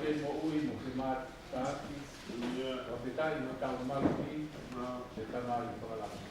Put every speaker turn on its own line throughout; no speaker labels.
te mo ui mo te mātaki. Wa pitai mo tau maluki. Te tamari whakalaki.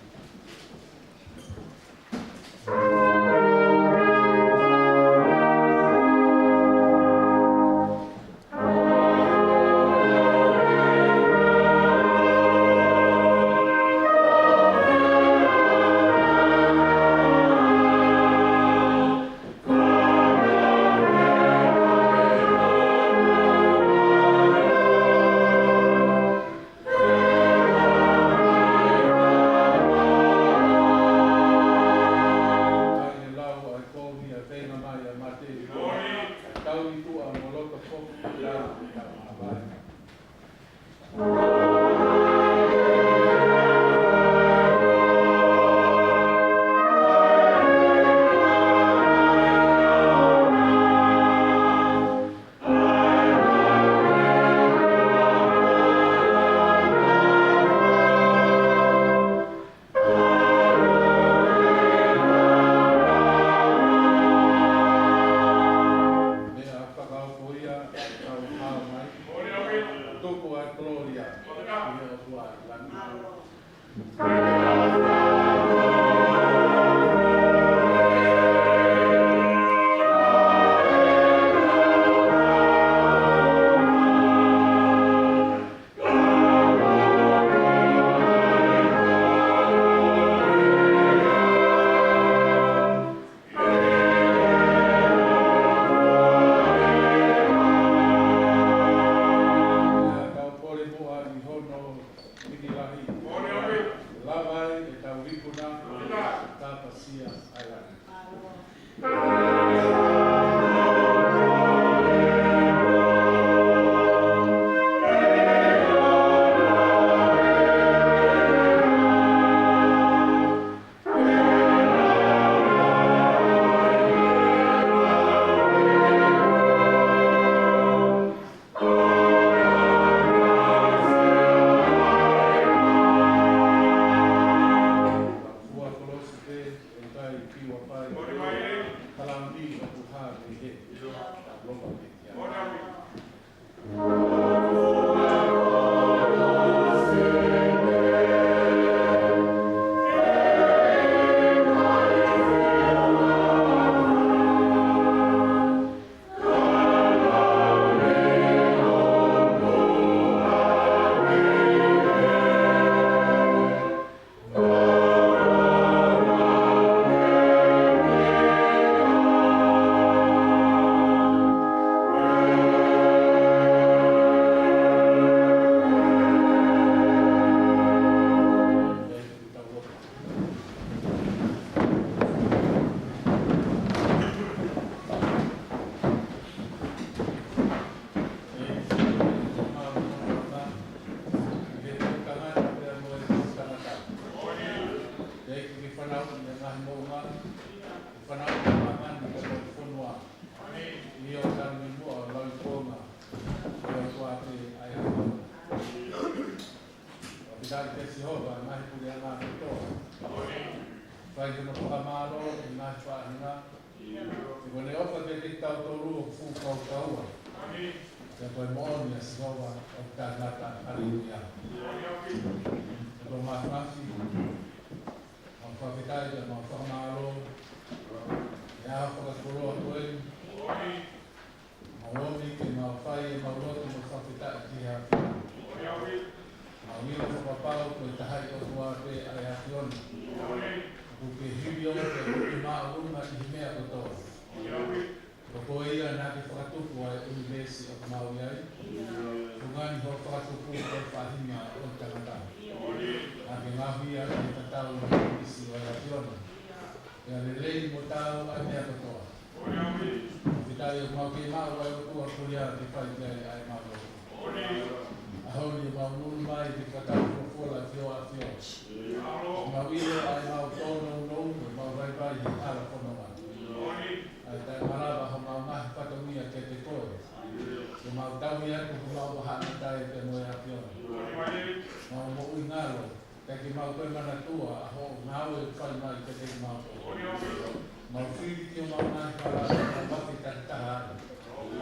Mau fili que uma na para ficar tarado.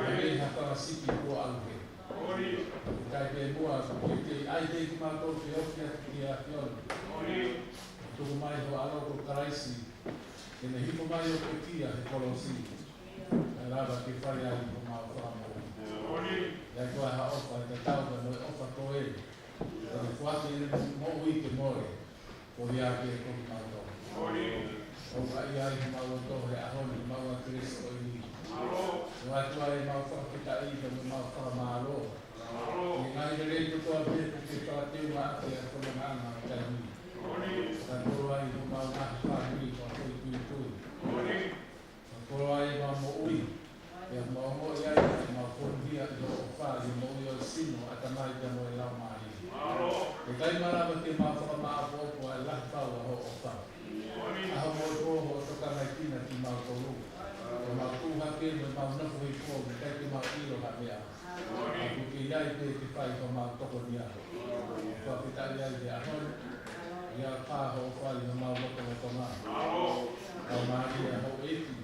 Aí na tua sipi tua algo.
Kai te mua ki ai te ki mātou te okia ki a kiona. Tuku mai ho aloko karaisi. E ne himo mai o ke tia he kolosi. E lava ki whare ai ko mau whamo. Ia kua ha ofa te tauta no e ofa ko e. E ne kuate ine mo ui ke more. Ko ia ki e koki mātou. O ai ai ko mau to he ahoni mau a Kristo i ni. O atu ai mau whakita i ka mau whamalo. E ngai rei to toa pepo ke whakateu ma ate a kono ngana o taimi. Ka koro ai ko mau nahi whakiri ko a koi tui tui. Ka koro ai mau mo ui. E mau mo i ai ka mau kondia i o whari mo i o sino a tamai ka mo e lau mai. E kai marama ke mau whakamaa popo ai lahi pau a ho o whau. Aho mo i poho o toka mai tina ki mau toru. E mau kuha ke me mau nafu i poho me kai ke mau ilo ha mea. A kuki iai pe ki whai ko mau toko ni aho. Kua pitari ai te ahon. Ia pāho o whai me mau loko o tonga. Kau maari a ho eki.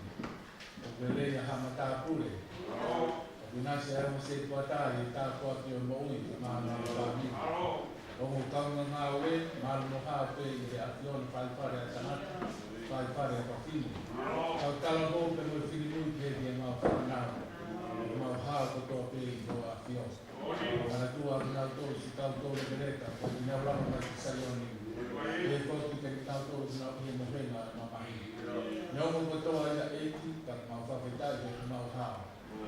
O pelei a hamata pure. O pinase a mo se kuatai i tā kua ki o mo ui ki maa nā rāmi. O mo kaunga ngā ue, maru no hā pe i te ationa whaipare a tanata. Whaipare a pakini. Kau tala mō pe mo whini mui ke di a mau whanau. Mau hā kotoa pe i o ationa. Ana tua ngā tō si tau tō le bereka. Ko i nau rama mai ki saioni. E koti ke ki tau tō ngā pia mo whenga e mamahi. Nau mo kotoa ia eki, ka mau whawhetai ke ki mau hā.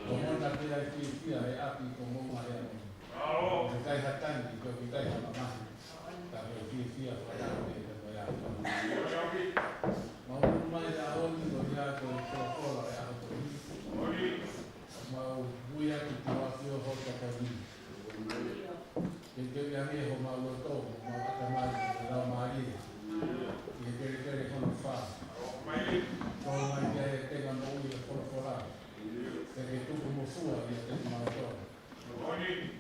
O mona ke ai fia e api ko mō mai anu. Ke kai hatani, ko ki kai hamamahi. Ka ke fia whaitau e te mai anu. Mau mai a honi o ia ko kola e aho ko mau buia ki te wafio ho ka ni. Ke te iange ho mau loto, mau atamai ki rau maari. Ke kere kono wha. Ko mai te e tenga mo ui e whora. Ke tuku mo fua i a te mau to.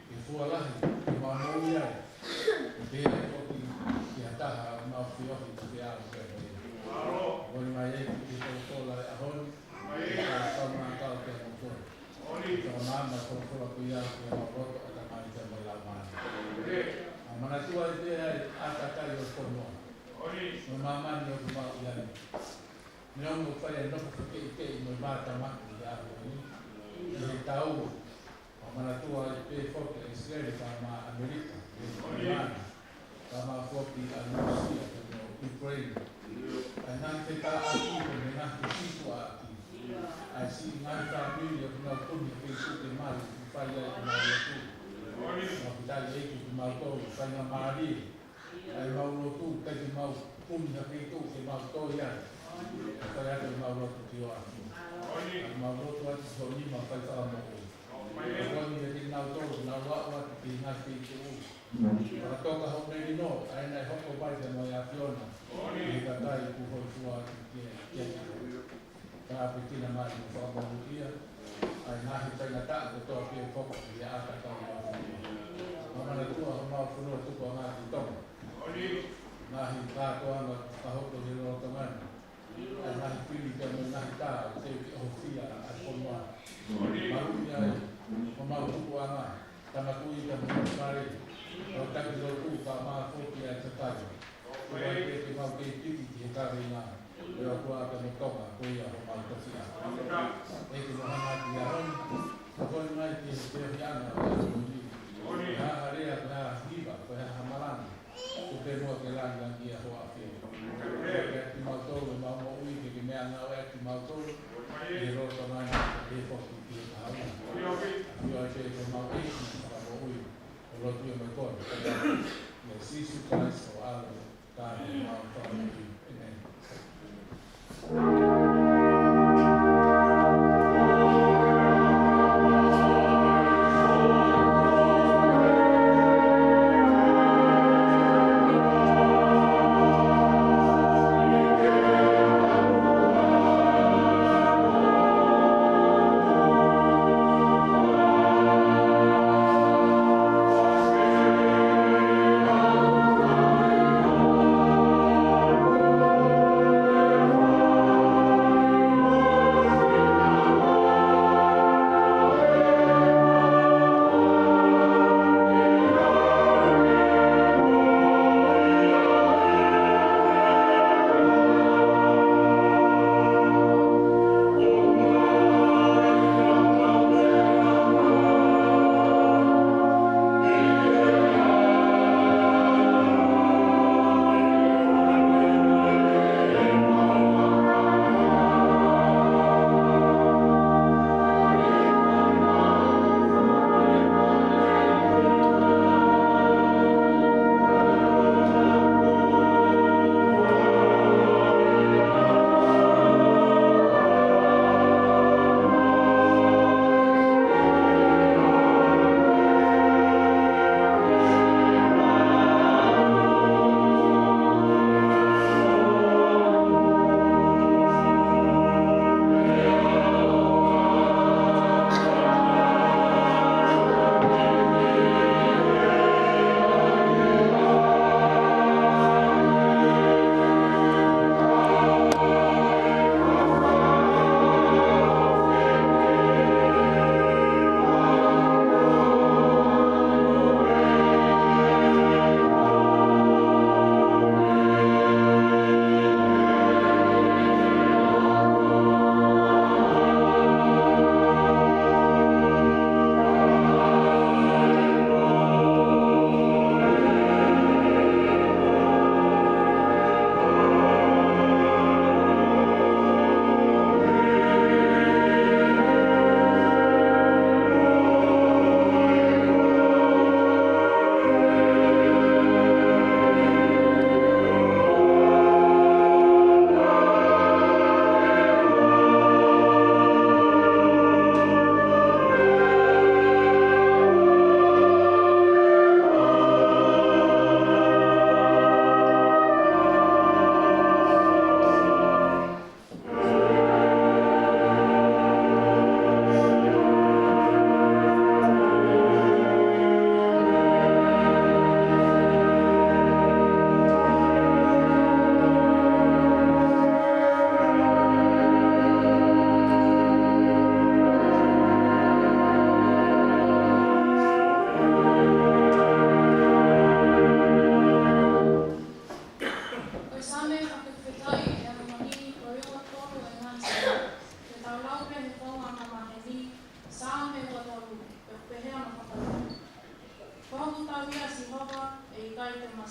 Ke fua lahi, ke mau mo ui ai. Ke te e koki ki a taha mau whiohi ki te ao kere. Koni mai e ki te kola e ahoni. Ke ka whaunga kau te mo kore. Ko mama ko ko ko ia ko roto ata mai te mai la mai. A mana tua te ai ata kai o ko no. No mama ni o ma ia. Ni o mo fai no ko ke no mata ma ia ni. Ni tau. A mana tua te foto Israel ka ma America. Ka ma foto a Rusia ko Ukraine. Ana te ta aki ko na te situa aki. Ai si ngai família que não come que isso tem mais que faz aí na rua. Na verdade é que mal todo faz na Maria. Aí mal lotu tem mal come na feito que mal todo já. Para que mal lotu que eu acho. Mal lotu antes só nem mal faz a mão. Agora me tem mal todo na rua que na feito. Para tocar o menino aí na roupa vai da minha fiona. E da daí por sua que ka petina mai mo whakamutia, ai nahi tainata ko toa pia koko i a ata kau mau whanua. Mamana tua ho mau whanua tuku a ngāti tonga. Nahi kātoa nga kahoko ni roto ngana. Ai nahi pili ka mo nahi tā, te ki o whia a konua. Maruni ai, ho mau tuku a ngā, tamakui ka mo kare, o taki rotu ka maa whoki ai tatai. Ko ai te mau kei piki ki he kare ngā. Eu agora também toca, foi a roupa da cidade. É que não há de arranjo, não foi mais que ter piano, a areia da riba, foi a ramalana, o pegou aquele lá que ia rolar filho. É que matou o mal ui que me não é que matou, e roto mais de pouco que a eu achei que mal ui para ui, o outro ia me correr. E assim se faz o algo, tá, mal para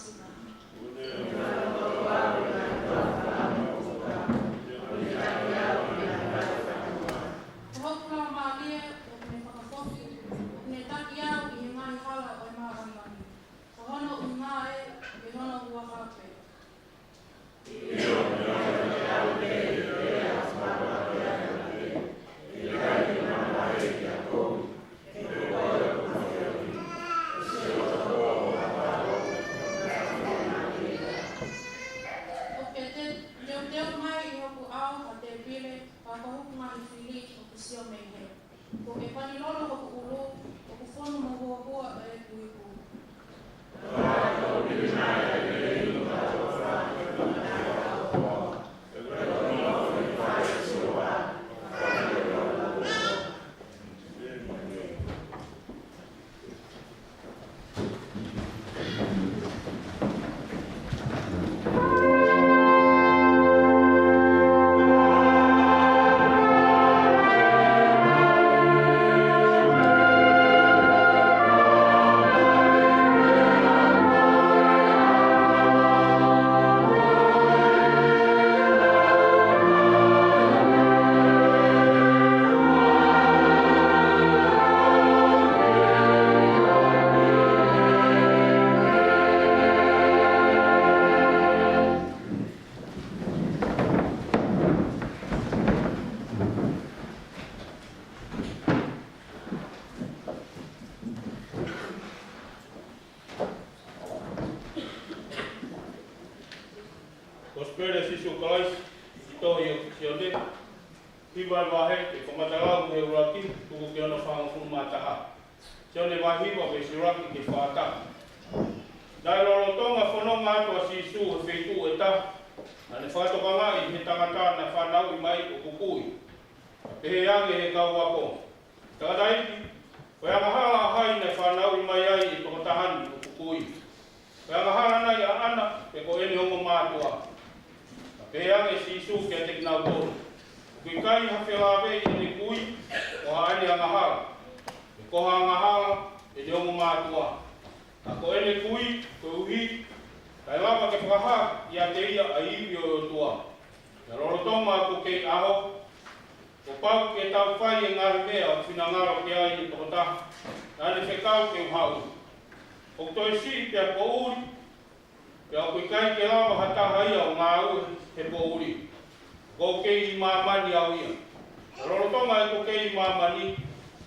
masina. Hopula malia o me whakafofi, o me taki au I he mai hala o e mahamani. O hono unae, e hono ua harape. Ko e panilolo ko ulo, o ko fono mo hoa e kuiku.
Spere sisu kalais toyo siode hiwa wahe e komatala mu euraki tuku ke ona fa ngu mataha siode wahi wa be suraki ke fata dai lo tonga fono ma to sisu e feitu eta ane fato kanga I he tangata na fa nau I mai o kukui pe he age he kau wako takadai ko ya maha hai na fa nau I mai ai to tahan o kukui ko ya maha na ya ana pe ko eni hongo matua Pea me sisu ke te knau tōru. Kui kai hawhilawe I ne kui o haere a ngahara. E koha ngahara e te ongo mātua. A ko ene kui, ko uhi, kai lapa ke whakaha I a te ia a iwi o tua. Ia rorotonga ko kei aho, ko pau ke tau whai e ngāri mea o whinangaro ke ai I tokotaha. Nāne whekau ke uhau. O toi si pia ko uri, pia kui kai ke lapa hataha ia o ngā uri, he po uri. Ko kei mamani au ia. Rorotonga e ko kei mamani,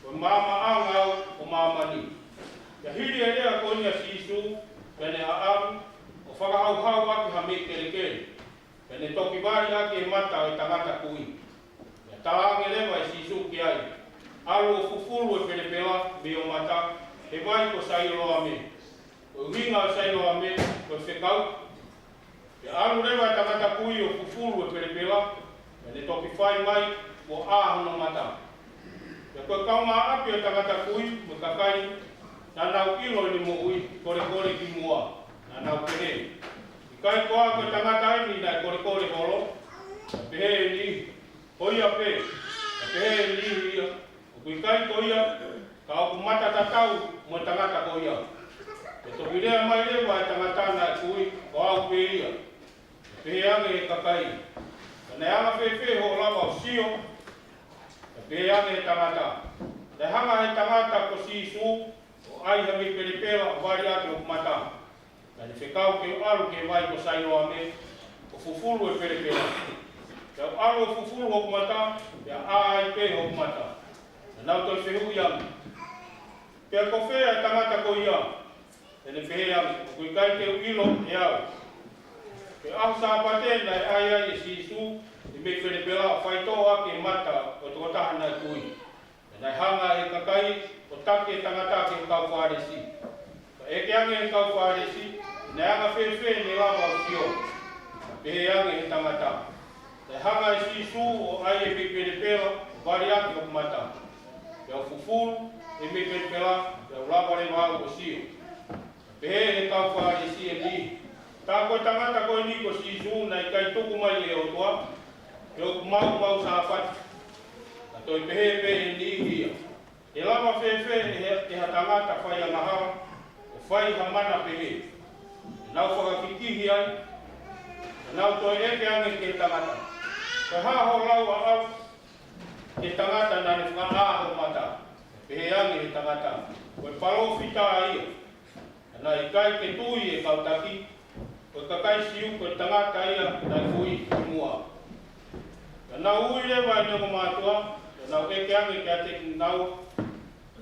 ko mama au o mamani. Ia hiri e rea ko nia sisu, pene a aru, o whakahau aki ha me kere kere. Pene toki wari aki e mata o tangata kui. Ia talange lewa e sisu ki ai. Aru o fufuru e pene pela, me o mata, he mai ko sailoa me. Ko hinga o sailoa me, ko whekau, Ia aru rewa tangata kui o fufuru e perepela, e ne toki whai mai o āhono mata. Ia koe kaunga api o tangata kui, mo kakai, nā nau ilo ni mo ui, kore ki mua, nā nau kere. I kai koa koe tangata ini nai kore holo, pehe ni, hoia pe, pehe ni ia, o kui kai koia, ka oku mata tatau mo tangata koia. E toki rea mai rewa e tangata nai kui, o au pe ia. Pehe ange e kakai. Nei anga whewhe ho lava o sio. Pehe ange e tangata. Nei hanga he tangata ko sisu. O ai ha me perepela o wari ake o mata. Nei whekau ke o aru ke vai ko sailoa me. O fufuru e perepela. Ke o aru o fufuru o mata. Ke a ai pe o mata. Nau toi whehu iam. Ke a ko whea tangata ko ia. Nei pehe ange. O kui kai ke o ilo e au. Ke ahu sāpate nai ai e sisu, I me whenepela whai toa ke mata o tokotaha nai kui. Nai hanga e kakai o take tangata ke kau whāresi. E ke ange e kau whāresi, nai anga whewhe ne lava o sio. Pehe ange e tangata. Nai hanga e sisu o ai e me whenepela o wari ake o mata. Ke au fufuru e me whenepela ke au lava re wau o sio. Pehe e kau whāresi e ni. Tā koe tangata koe ni ko sisu nai kai tuku mai e o toa, e o mau sa whati. Ka toi pehe ni hia. E lama whewhe e ha tangata whai a ngahara, o whai ha mana pehe. nau whakakikihi ai, nau toi eke ange ke tangata. Kai haho lau au, ke tangata nane whakaaho mata, pehe ange he tangata. Koe palo whita ia, na i kai ke tui e kautaki, koe kakai siu koe tangata ia, na kui i mua. Nau ui lewa i nongo mātua, nau eke ange ke ate ki nau,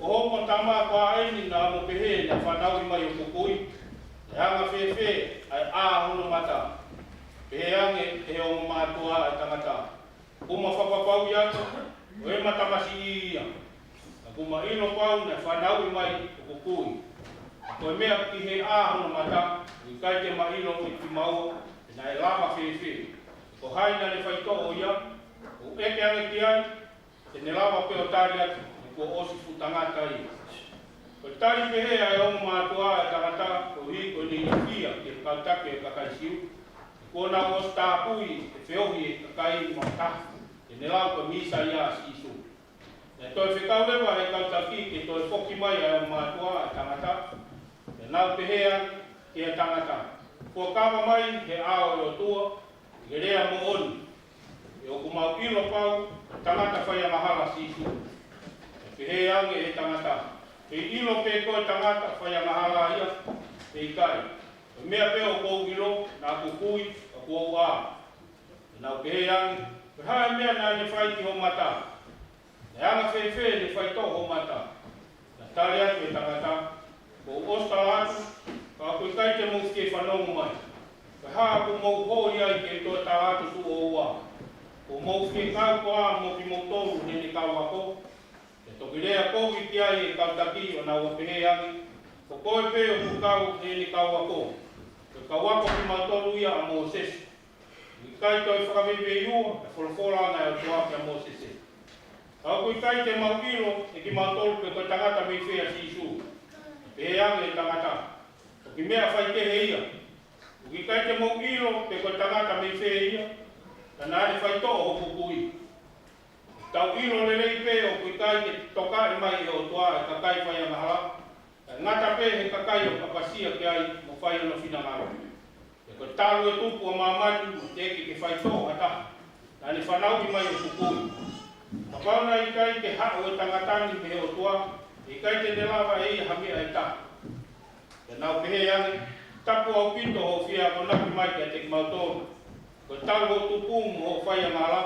o homo tama kwa aini na amo pehe na whanau i mai o kukui, e anga whewhe ai āhono mata, pehe ange e o mātua ai tangata. Kuma whapapau i atu, o e matamasi i ia. Kuma ilo pau na whanau i mai o kukui. Koe mea ki he āhono mata, i kai te mailo i ki mau, na e lama whewhe. Ko haina le whaito o ia, o eke ange ki ai, te ne lama peo tari atu, ko osi futangata i. Ko tari pehe ai o mātua e tangata, ko hi ko ni ia ke kautake e kakai siu. Ko na o stāpui e whiohi e kakai i mautafu, te ne lau ko misa ia sisu. E toi whekau lewa he kautaki ke toi whoki mai ai o mātua e tangata, e nau pehea ke e tangata. Ko kawa mai he ao e o tua, i rea mo oni, e o kumau ilo pau, tangata whai mahala sisu. Pehe ange e tangata. Pe ilo pe koe tangata whai mahala ia, pe i kai. E mea pe o kou ilo, nā kukui, a kou a. E nau pehe ange, pe hae mea nā ne whai ki ho mata. E anga whewhe ne whai tō ho mata. Na tari atu e tangata, ko osta atu, ka koe kai te mou ke whanongu mai. Pe haa ko mou hoi ai ke tō tā atu su o ua. Ko mou ke kau ko a mo ki mou tōru ne ne kau ako. Toki rea kowi ki ai e kautaki o nā wapehe angi, ko koe pe o kukau e ni kau ako. Ko kawako ki mautolu ia a Moses. I kai toi whakawewe i ua, e wholawhola ana e o tuake a Moses. Kau kui kai te maukiro e ki mautolu pe koe tangata mei whea sisu. Pehe angi e tangata. Toki mea whai tehe ia. Ki kai te maukiro pe koe tangata mei whea ia, ta nāre whai tō o kukui. Tau ilo le rei pe o kui kai ke toka i mai o toa e kakai whai a mahala. Ngata pe he kakai o kapasia ke ai mo whai ono whina ngaro. E koe talu e tupu o mamani mo teke ke whai tō ata. Nani whanau i mai o kukui. Kapauna i kai ke hao e tangatani me o toa, i kai te nelawa e i hamia e ta. E nau pehe ange, tapu au pito ho whia o napi mai ke te mautonu. Koe talu o tupu mo o whai a mahala.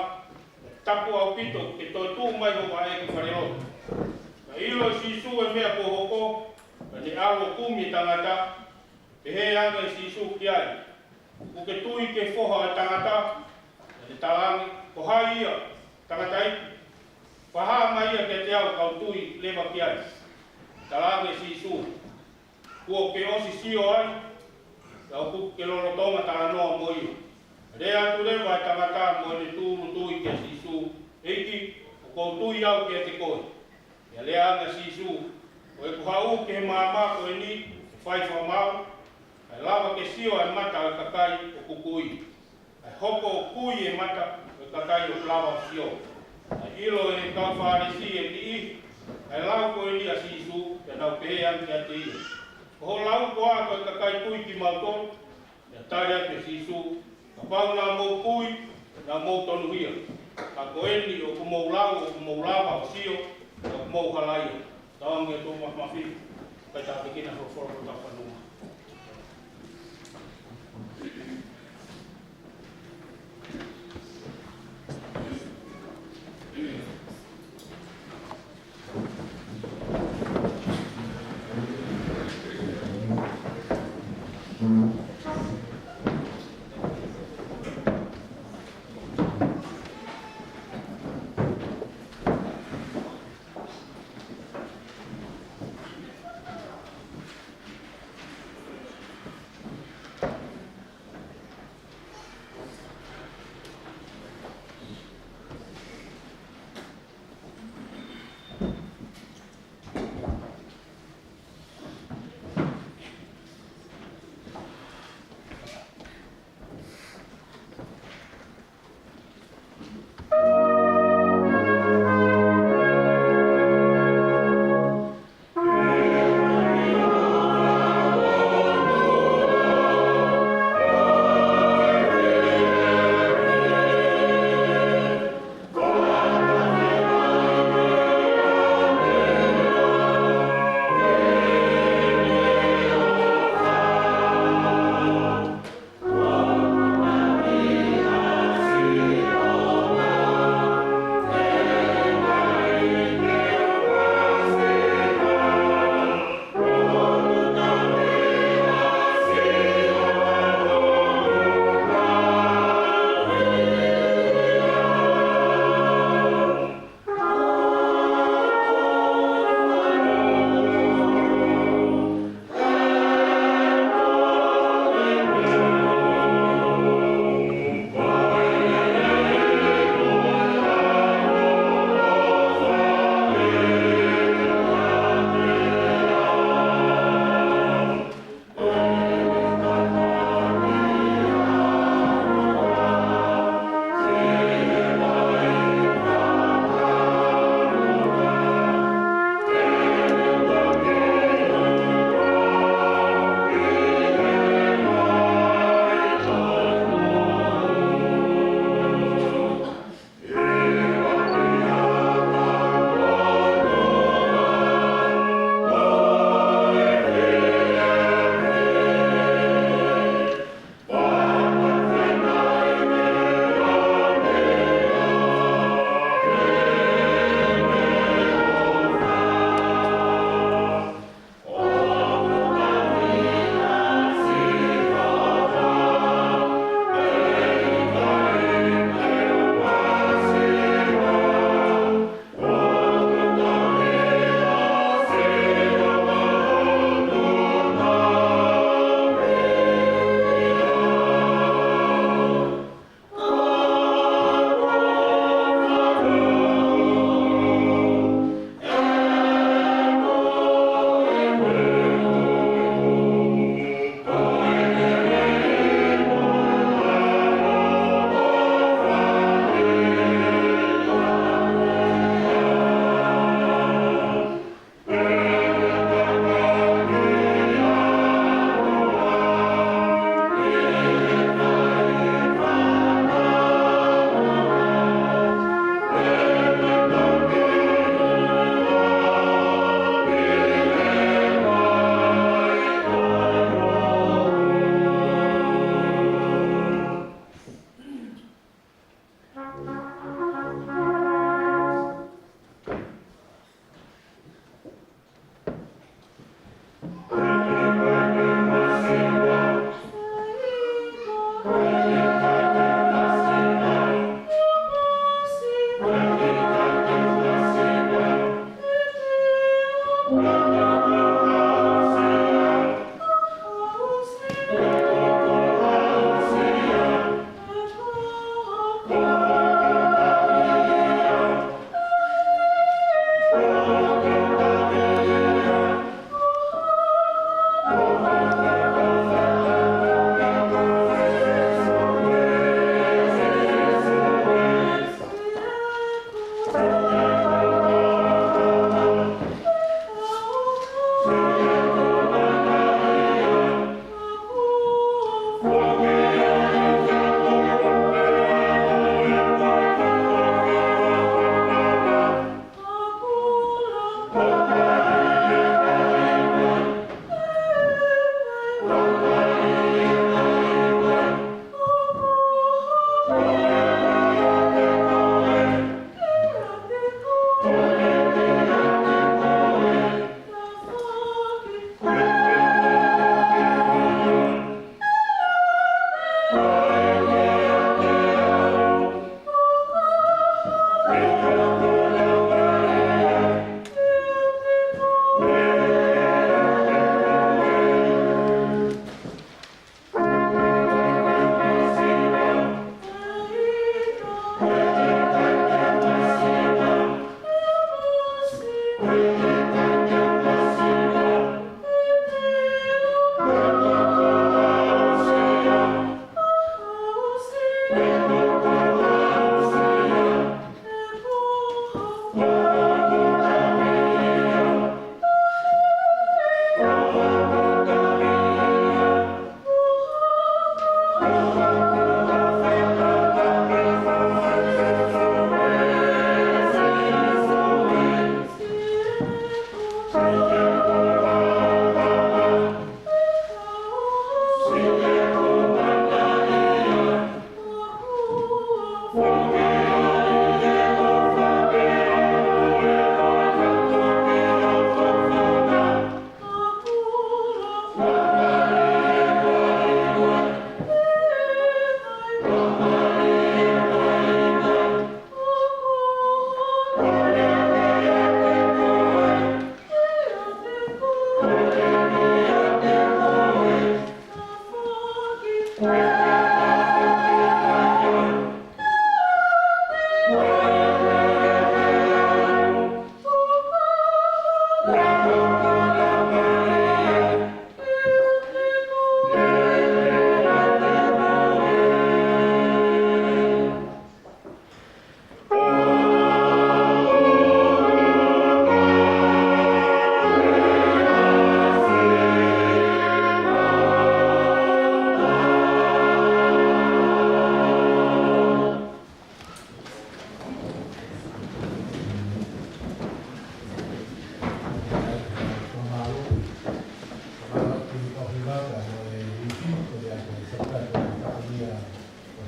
Tapu au pito ke toi tū mai ho wa e ki whareroto. Na ilo sisu e mea pohoko, ni alo kumi tangata, pehe anga i sisu ki ai. Ku ke tui ke whoha e tangata, ni talangi, ko hai ia, tangata i. Paha mai ia ke te au kau tui lewa ki ai. Talangi i sisu. Kua ke osi sio ai, kau ku ke lolo tonga tala noa mo ia. Rea tu lewa e tangata mo ni tūru tui ke sisu, eiki o kou tui au ke te koe. Ia lea anga sisu, o e kuhau ke he māma ko e ni, whai whamau, ai lava ke sio e mata o kakai o kukui. Ai hoko o kui e mata o kakai o lava o sio. Ai ilo e kau whaaresi e ti i, ai lau ko e ni a sisu, e nau pehe anki a te ia. Ko ho lau ko a ko e kakai kui ki mauton, ia tari a te sisu, ka pau nā mou kui, nā mou tonu hia. Ka koeni o ku mou lau, o ku mou lava o sio, o ku mou halaia. Tawangi e tō mawhi, kai tā pekina whoroforo tā whanua.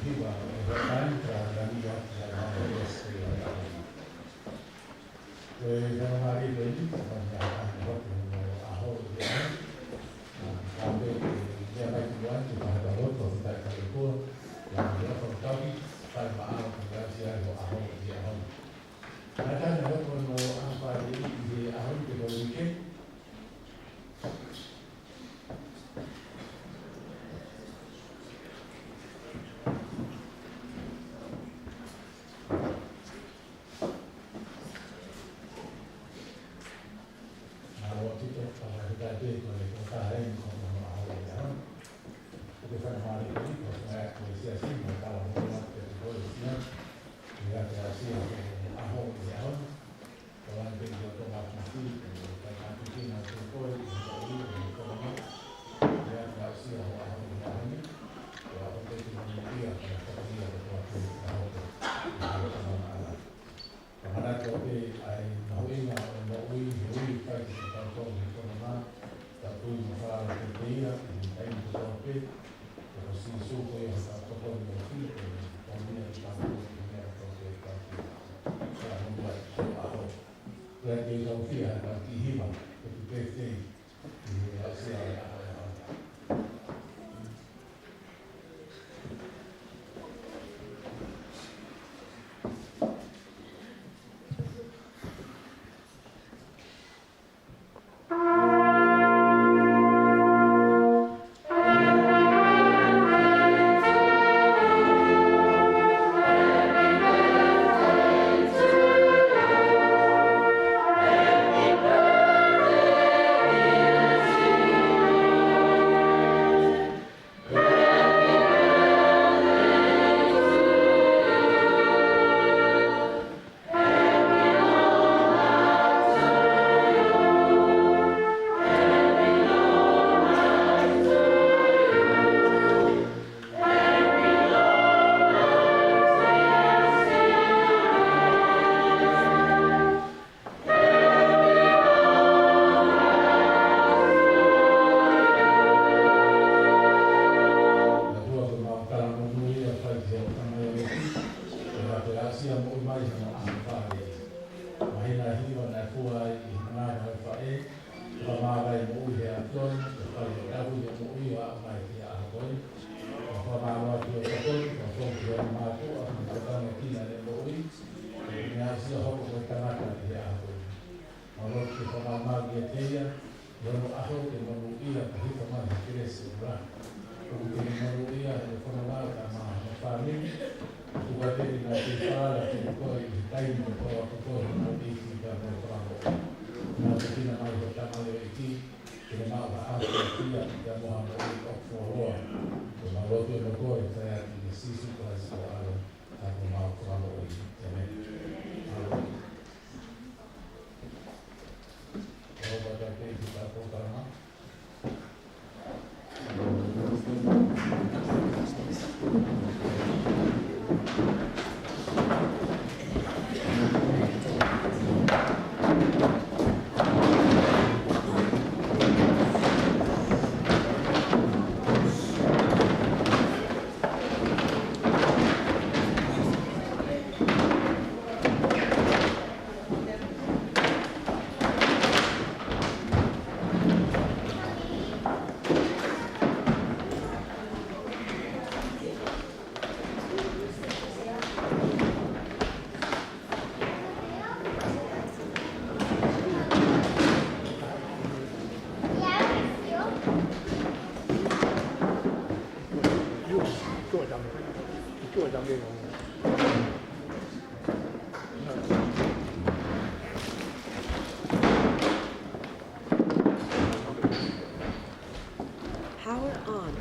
hiva e hotain tra la mia la este la e da mari le di pa ya ho a ho de a be ya ba ki wan ti pa da ho to ta ka ko la ya ko ta bi pa ma a ko ya si a ho de a ho ada na ko no a pa de a ho de ko ke
Power on.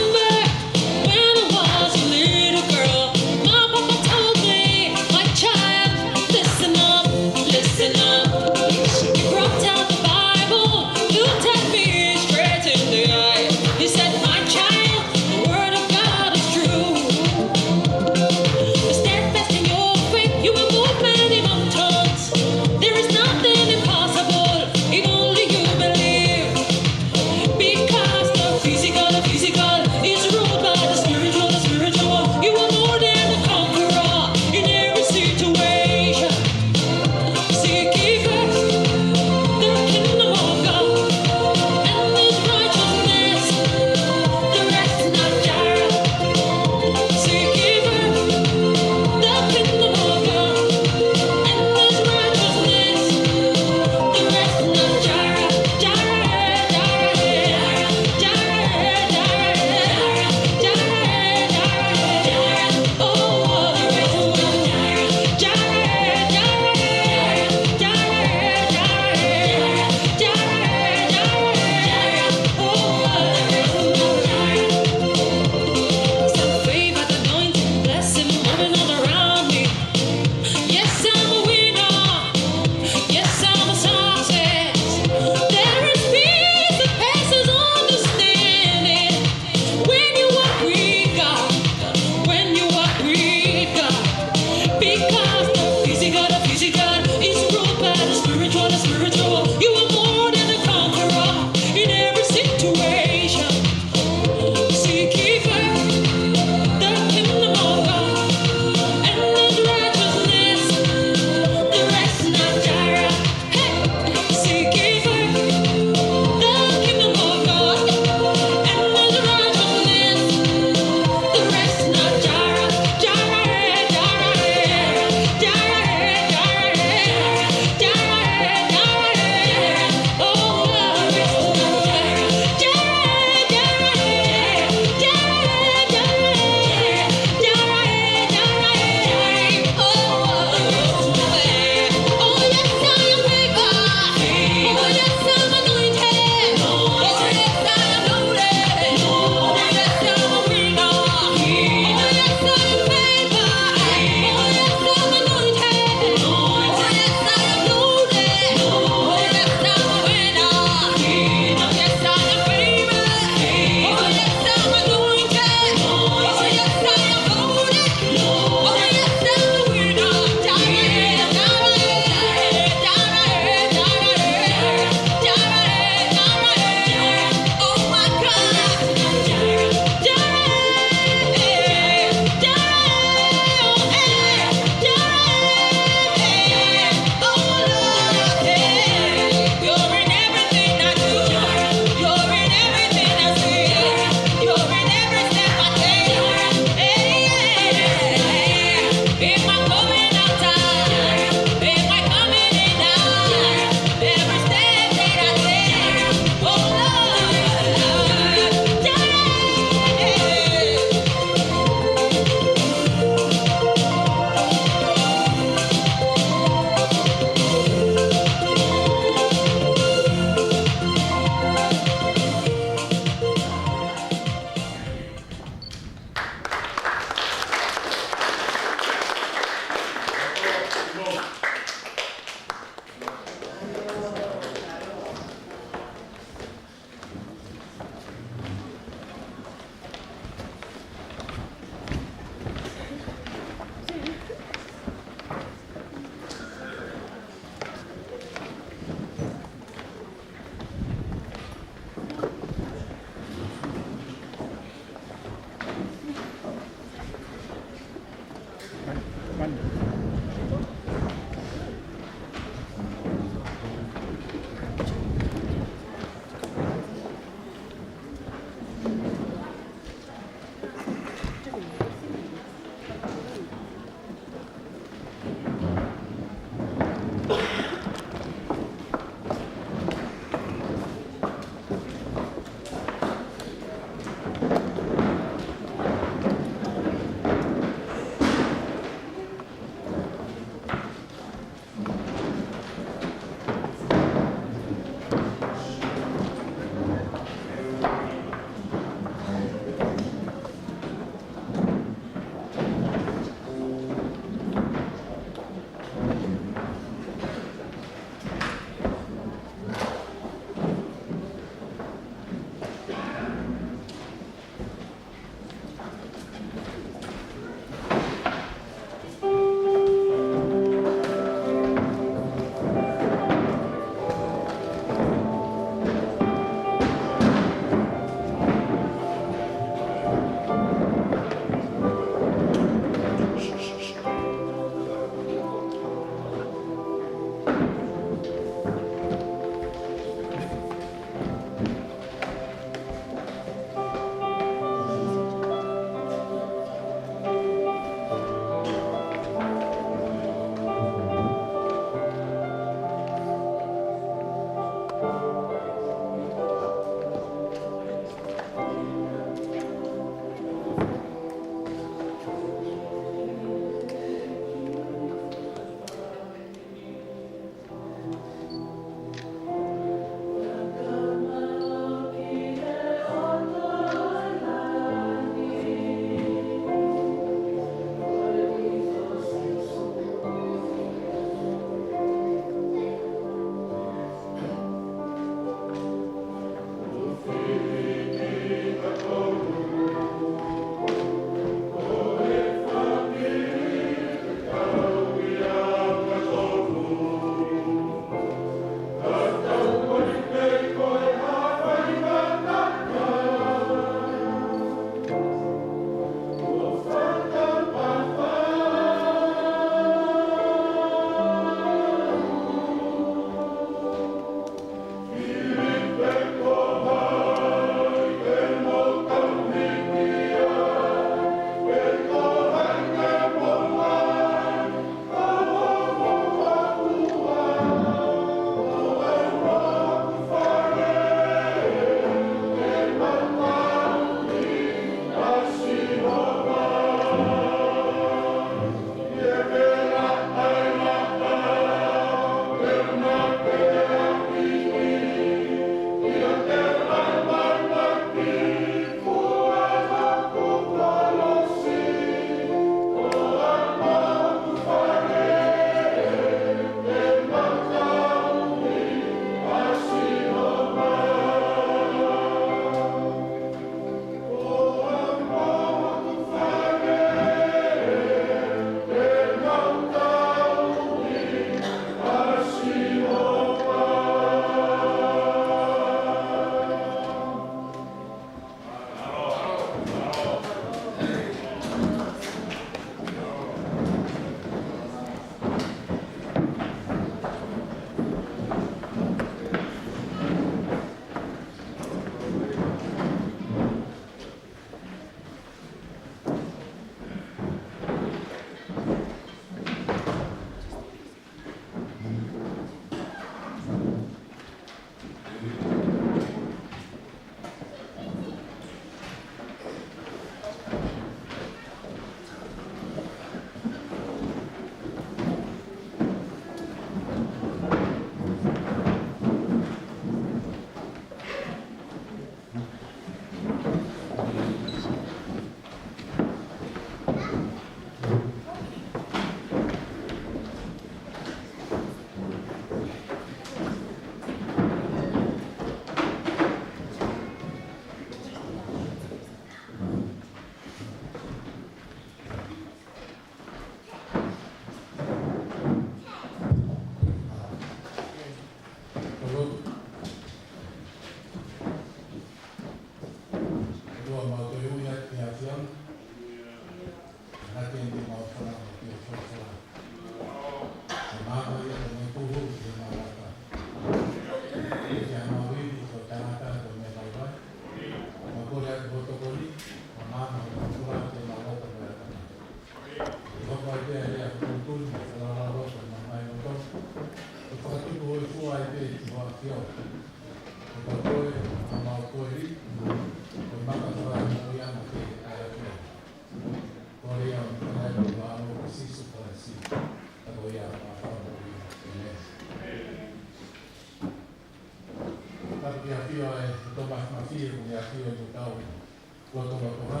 Lotonga.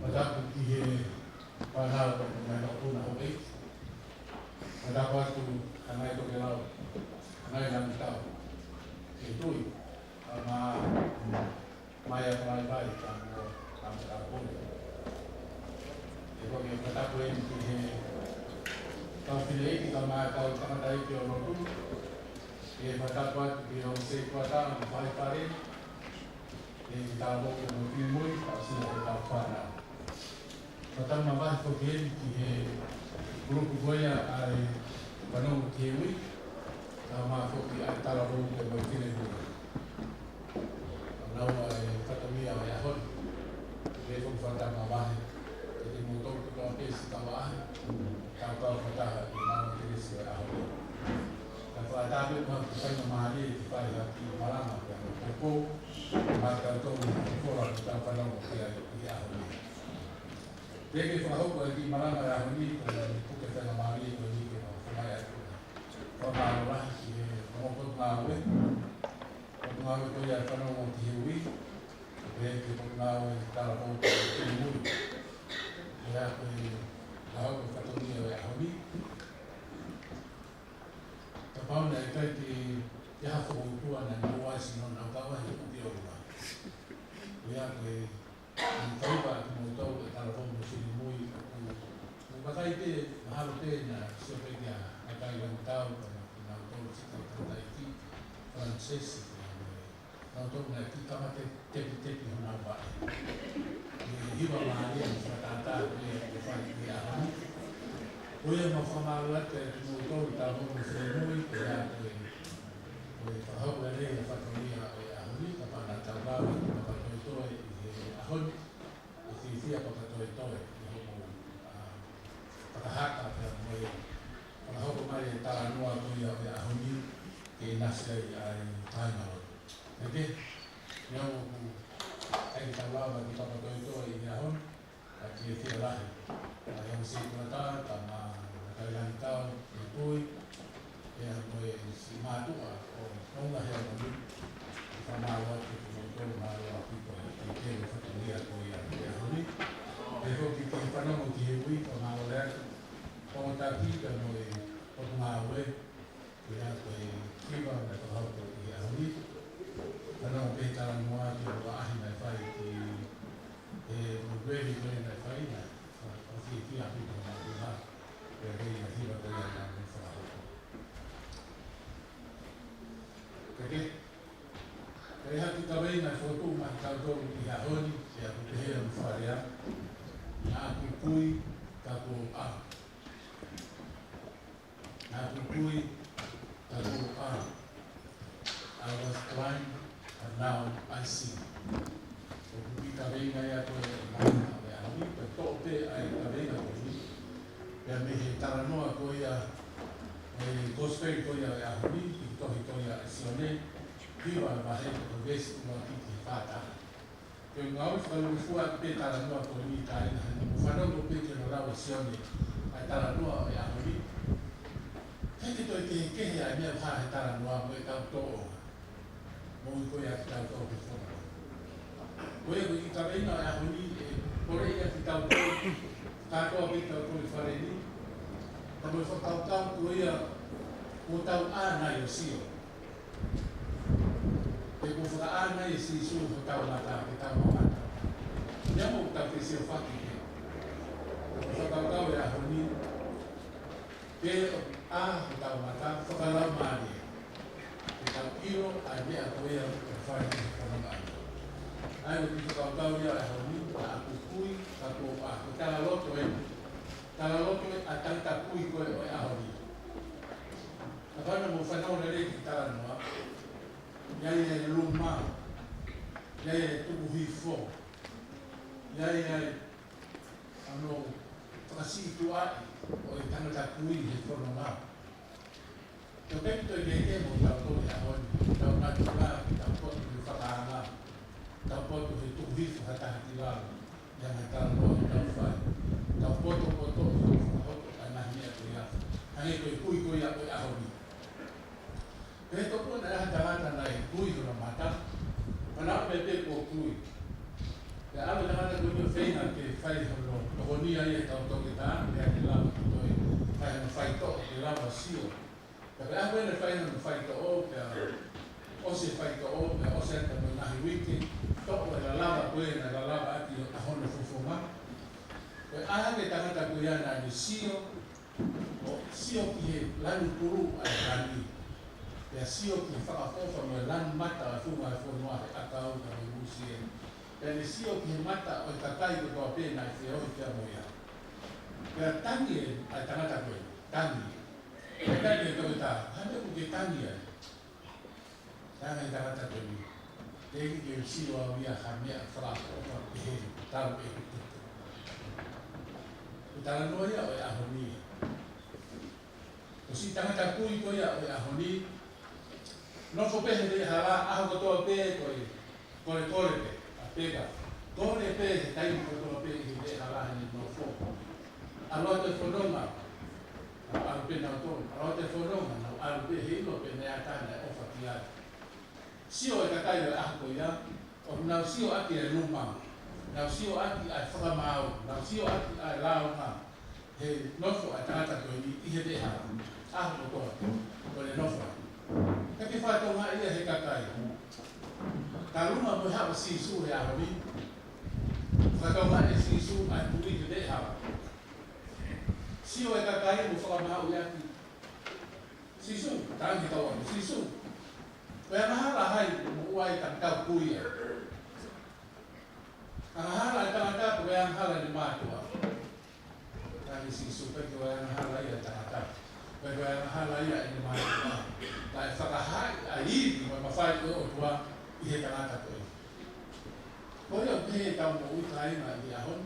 Matapu ki he whanau ko mai na puna ho ei. Matapu atu hanai ko ke lau, hanai na mitau. E tui, mai a mai vai tango pune. E ko ke matapu e ki he tau while ki ka mai tau tamatai ki o rotu. E matapu atu ki o se kuatau ni whai pare. E tau moku no ki mui, a sila e tau whanau. Patang mabah ko ke ki he grupo goia ai panong ki ui ma ko ki ai tala ro ke mo ki ne na ai fatamia ai hon ke ko fata mabah ke mo to ko pe si ta wa ta fata i ma ki si a ho ta fata be ko sai na mali ki pa ya ki malama ko ma ka to ko ra ta panong ki ai ki a ho Deke whahaupa ki marama e ahoni, puke whenga maari ko ni ke no whamai atu. Whamai rahi ki he whamopot ngāwe. Pot ngāwe ko ia whanau o ki he ui. Ke ke pot ngāwe tala pōku o ki muri. Ke hea koe whahaupa whatongia e ahoni. Ta pauna e kai ki iaha whakautua na mōwaisi no nau kawa he uki o rua. Ke hea koe ni taupa ki mo tau e tala pōku siri mui. Makai te mahalo te na sepe kia makai wang tau ki nau tolu sita tata iti francesi nau tolu na ki kamate tepi hona wae. Hiwa maari ni whatata e whai ki ahani. Oia ma whamarata ki mo tolu tau pōku siri mui ke hea koe whahau e rei a whakaunia e ahani ka pana tau rawa ki papatoetoe i ahoni i whiwhia papatoetoe. Whakahaka pia moe, whakahoko mai e tala noa tui au e ahoni e nasei ai taimaro. Neke, niau ku ai taulawa ki papatoetoe i ahoni, a ki e whia lahi. A iau si kurata, ta ma kailani tau e tui, e a moe si mātua o nonga hea mami, i whamaua ki kumotoru māua pipo e kere whaturia tui a ki ahoni. E hoki ki whanongo ki he ui, whamaua lea, o taki ka mo e o ngāwe ki a koe kiwa na ka hauko i ahoni. Tana o pētara noa ki o ahi nai whai ki e mweri koe nai whai na o ki a pito na ki ha e rei na hiwa koe a ngā me whahauko. Kake, kei haki kawei nai whotu mai kautoro i ahoni e a kutehea mwharea na a kukui kako a. Nā kukui, tātou a. I was blind, and now I see. O kuki ka reinga ea koe e mana me ahoni, pe tōpe ai ka reinga koe. Pea me he taranoa koe a, e gospel koe a e ahoni, i tohi koe a e sione, hiwa e mahe o vesi kua kiki whāta. Pea ngau whakalu fua pe taranoa koe ni ka ina, whanongo pe ke no rau e sione, ai taranoa e ahoni. Hei toi te kehe ai mea pāhe tara noa mo e tau tō. Mo i koe a ki tau tō ki whonga. Koe koe ki ka reina e ahoni e kore ia ki tau tō. Kātoa ki tau tō i whareni. Ta mo i whakau tau koe ia o tau ānai o sio. E ko whaka ānai e si sū whakau mata ke tau mamata. Ia mo tau te sio whaki ke. Whakau tau e ahoni. Pe a tau mata whakalau maari. E tau iro ai mea koea e whai ki whananga ai. Ai o ki whakau tau ia e honi, a kukui, a ko a ko tala loto e a tanta kui koe o e ahoni. A whana mo whanau na rei ki tala noa, iai e luma, iai e tuku hui fo, iai e ano whakasitu ai, o e tangata kui he whono ngā. Tau pepito i kei mo tau tō e ahoni, tau nātu ngā ki tau potu i whakaanga, tau potu he tuku hifu hatahati rāu, ia ngai tala noa i tau whai. Tau poto i tuku whakahoto ai nahi mea koe afu. Hange koe kui koe a koe ahoni. Pei tōpua na raha tangata nai kui hona mata, Mana pe pe ko kui. Ya alo tanga ko ni feina ke fai no ko ni ai ta to ke ta ya ke la to fai no fai to ke la sio. Ya pe a ne fai no fai to o ke o se fai to o se ta no na wiki to la lava buena la lava ati a hono fufuma. Pe a ke tanga ta ku ya na ni sio o sio ki lanu puru ai rani. Ya sio ki whakafofa me lan mata a funga e whanua e akau ka me musi e. Ya ni sio ki mata o takai ko toa pēna e whio i kia moia. Ya tangi e ai tangata koe, tangi. Ya tangi e koe tā, hane ku ke tangi e. Tanga i tangata koe ni. Te ki ke sio a wia ha mea whakafofa e he tau e kutu. Ku tala noa ia o e ahoni e. O si tangata kui koe ia o e ahoni. No fo pe de hala a ko to pe ko pe a pega kore pe tai ko to pe de hala ni no fo a lo te fo no ma a pe na to a lo te fo no ma a pe he no pe ne ata na o fa kia si o ka kai a ko ya o na si o ati e no ma na si o ati a fa ma o na si o ati a la o ma he no fo a ta ko ni i de hala a ko to ko le no fo. Ka ke whātou ngā ia he kakai. Ka runga mo hawa sisu he ahoni. Whātou ngā e sisu ai puri he de hawa. Sio e kakai mo whakamahau iaki. Sisu, tāngi tau anu, sisu. Koe anahara hai mo uai tāngkau kuia. Anahara e tāngata koe anahara ni mātua. Tāngi sisu, peke koe anahara ia tāngata. Koe koe anahara ia ni mātua. Lai whakahai a iwi mai mawhai koe o tua i he tangata koe. Koe o pehe tau mo ui taina i ahon.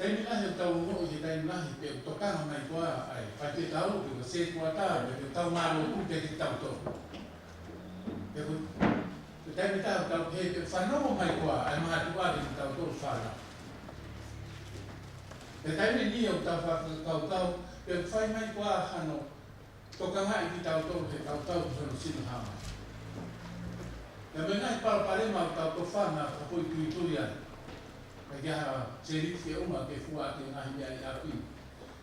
Taimi nahi o tau mo i he taimi nahi pe o tokanga mai koa ai whai te tau ki ko se kua tā me te tau mālo ku te ki tau tō. Te taimi tau tau pehe pe whanau mai koa ai maha tuari ki tau tō whana. Te taimi ni o tau whakakau tau pe whai mai koa hano toka ngai ki tau tau he tau tau ki whanu sinu hama. Ia me ngai parparema o tau tau whana ka poi tui tui ani. Ka kia ha se riki e uma ke fua ake ngahi mea i api.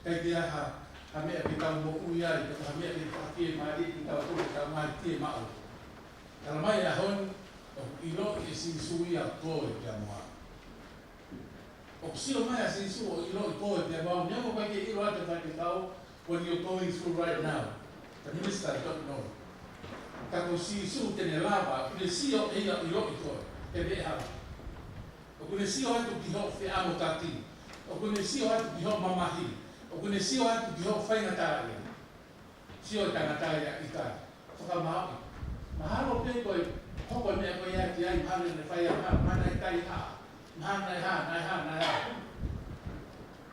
Ka kia ha mea ki tau mo ui ai, ka ha mea ki whakie maari ki tau tau ka mai tie mao. Kala mai a hon, o ilo e sisu ia koe kia moa. O sio mai a sisu o ilo i koe kia moa, niamo kai ke ilo ate whai ke tau, what you're going through right now. The minister don't know. Kako sisu tene lava, kune sio e ia ilo i koe, e me hawa. O kune sio hatu ki ho whi amo tati. O kune sio hatu ki ho mamahi. O kune sio hatu ki ho whainataria. Sio e tangataria i kai. Whaka mahi. Mahalo pe koe, hoko mea koe ia ki ai mahale ne whai a mana i kai ha. Mahana i ha, nai ha, nai ha.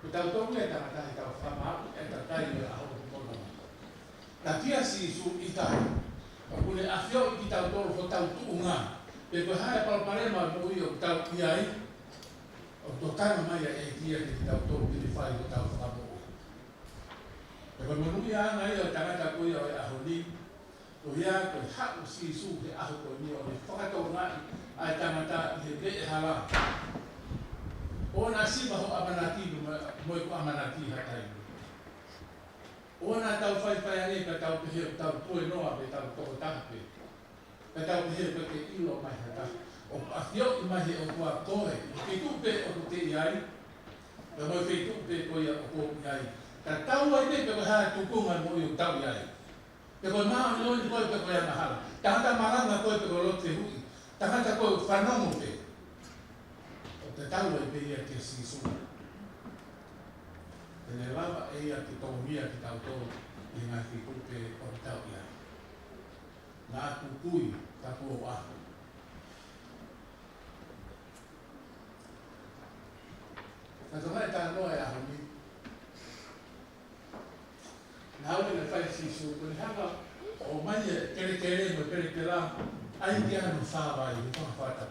Ku tau tongu e tangatahi tau whaka mahi, e tatai me aho kukona. Na kia sisu i kai. O kune a whio i ki tau toro ho tau tuu ngā. Pe koe hae palparema mo i o tau iai, o tokana mai e kia ki tau tōru ki whai o tau whakamoa. Pe koe monui anga i o tangata koe o e ahoni, o ia koe haku sisu he aho koe ni o e whakatau ngai ai tangata i he re hala. O na siva ho amanati mo i ko amanati hatai. O na tau whai whai ane ka tau pehe o tau tue noa pe tau toko tahape. Ka tau pehe o ke ilo mai hata. O awhio i mahi o kua koe. O ke tupe o ko te iai. Ka moi whei tupe koe o ko iai. Ka tau ai te pe koe hae tukunga mo i o tau iai. Pe koe maa o ni koe pe koe ana hala. Tahata maranga koe pe koe lote hui. Tahata koe whanongo pe. O te tau ai pe ia ke sisu. Tene lava e ia ki tongia ki tau tō i ngā whikupe o tau iai. Nā kukui ka kua wahu. Ka tongai tā noa e aho ni. Nā ue le whai sisu, kone hanga o mai e kere mo kere pera, ai ki anu whāwai i tonga whātau.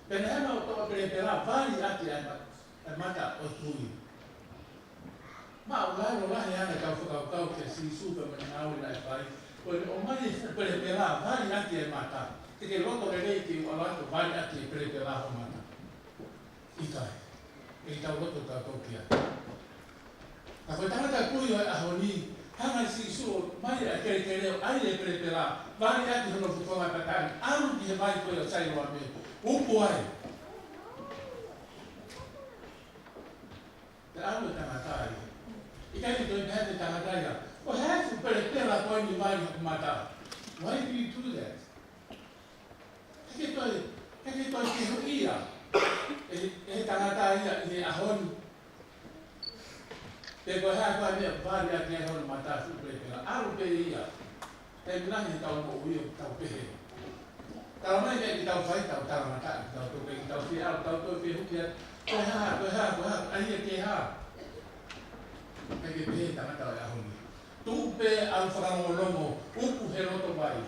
Pene hanga o tonga kere pera, vāri ati ai mata o tui. Ma o lai o lahi ana kau whakau ke sisu ka mani aue nai whai, kone o mai e pere pera, vāri ati ai mata. te ke loto le nei ki o alato vai ati e pere te laho mana. Ikai, e tau loto tātou kia. Ka koe tangata kui o e ahoni, hanga si suo, mai a kere kereo, ai le pere te la, vai ati hono futonga tatani, aru ki he mai koe o sai roa me, upo ai. Te aru e tangata ai. Ikai ki toi meha te tangata ia, o hefu pere te la koe ni mai mata. Why do you do that? Heke toi ke ho ia, e tangata ia, e ahoni. Te koe hea koe mea pāri a kia hona mata fupe pera. Aru pe ia. Te minahi tau mo ui o tau pehe. Tau mai mea ki tau whai tau tara mata. Tau toke ki tau whi au, tau toke huki a. Koe haa. Ahi a ke haa. Peke pehe tangata o e ahoni. Tupe au whakango upu he roto mai.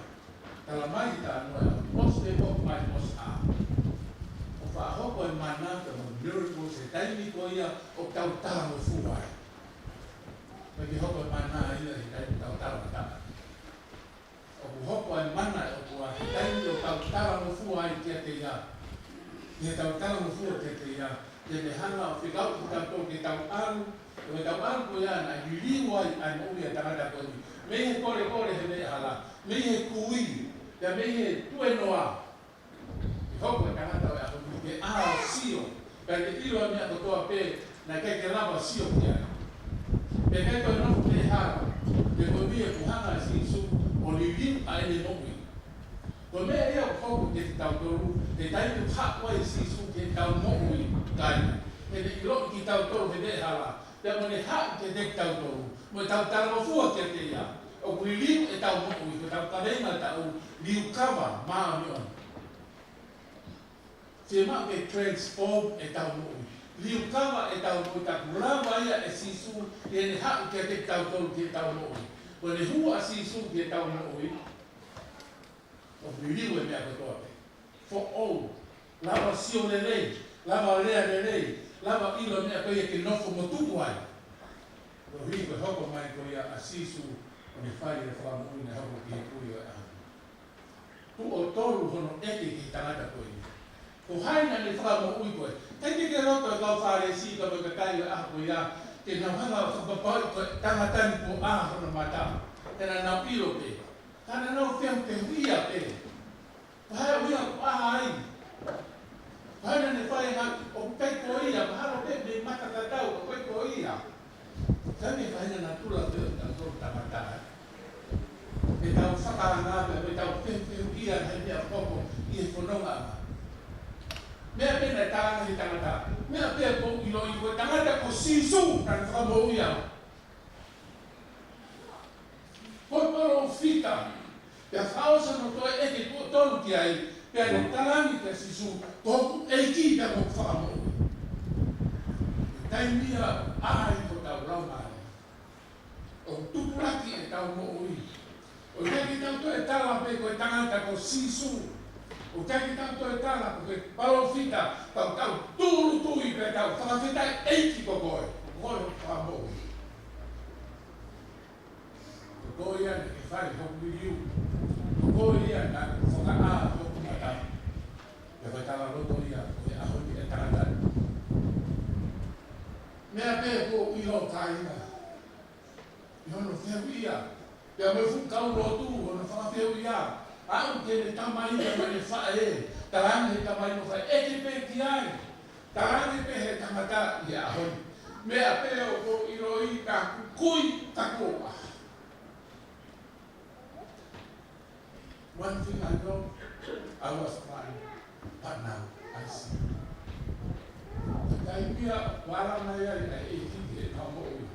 Tala mai ta anua e ahoni. Os te hoku mai os a. O whaahoko e manata mo miracles e taimi ko ia o tau tala mo fuwai. Bagi hoko mana ia hitai tau tala mata. O hoko ai mana o kua hitai o tau tala mo fua ai kia te ia. Ia tau tala mo fua kia te ia. Ia me hana o whikau ki tau ki tau aru. O tau aru ko ia na hiliu ai ai mo ia tangata ko ni. Me he kore he me hala. Me he kui. Ia me he tue noa. I hoko e tangata o ako ni ke ao sio. Kai te ilo a mea kotoa pe na kai ke lava sio kia. Pe kai koe nofu te hara, te koe mia kuhanga si isu, o li liu a ene momi. Koe mea ea o foku te tau toru, te taitu hapwai si isu ke tau momi kaina. Te ne ilo ki tau toru he te hara, te mone hau ke te tau toru, mo tau taramafua ke te ia. O kui liu e tau momi, ko tau karenga tau liu kawa maa mion. Te maa ke transform e tau momi. Liu kawa e tau mo'i taku rawa ia e sisu e ne hau kia te tau toru ki e tau mo'i. Ko ne hua sisu ki e tau mo'i. O liu e mea katoa te. For all. Lava sio le rei. Lava rea le rei. Lava ilo mea koe e ke nofo mo tuku ai. Ko hui koe hoko mai koe ia a sisu o ne whai e wha mo'i ne hoko ki e kui o e ahu. Tu o toru hono eke ki tangata koe ni. Ko haina ne wha mo'i koe. Kei ke roto e kau whare si ka waka kai o aho ia, te nau hanga o whakapau ko tangatani ko aho na mata. Tena nau ilo pe. Kana nau whiau te huia pe. Pahaya huia ko aha ai. Pahaya ne whae ngā o kai ko ia, paharo pe me mata katau o kai ko ia. Kami pahaya na tula pe o tau tangata. E tau whakaranga pe, e tau whiau ia hei mea koko i e whanonga ama. Mea pena e tāna he tangata. Mea pena ko ilo i koe tangata ko sisu tana whamou ia. Koe paro whita. Pea whaosa no toi eke tolu ki ai. Pea ne tarani te sisu. Toku eiki pea ko whamou. Tai mia ai ko tau raumare. O tupuraki e tau mou i. O keki tau toi tala pe koe tangata ko sisu. O kaki tau toi tala, porque palo fita, tau turu tui pe tau, whakawhitai eiki ko koe, koe o whamou. Ko koe ia ne ke whare hoku i iu, ko koe ia na whaka hoku mata. Pe koe tala roto ia, koe ahoni e tangatari. Mea pe ko ilo kaina. I hono whiau ia, pea me whukau rotu, hono whakawhiau ia. Au ke ne tamai ia mane whae, tarangi he tamai no whae, eke pe ki ai, tarangi pe he tamata i ahoni. Mea pe o ko iro i ka kui takoa. One thing I know, I was crying, but now I see. Kai mia wala mai ai e iti e tau mo ui.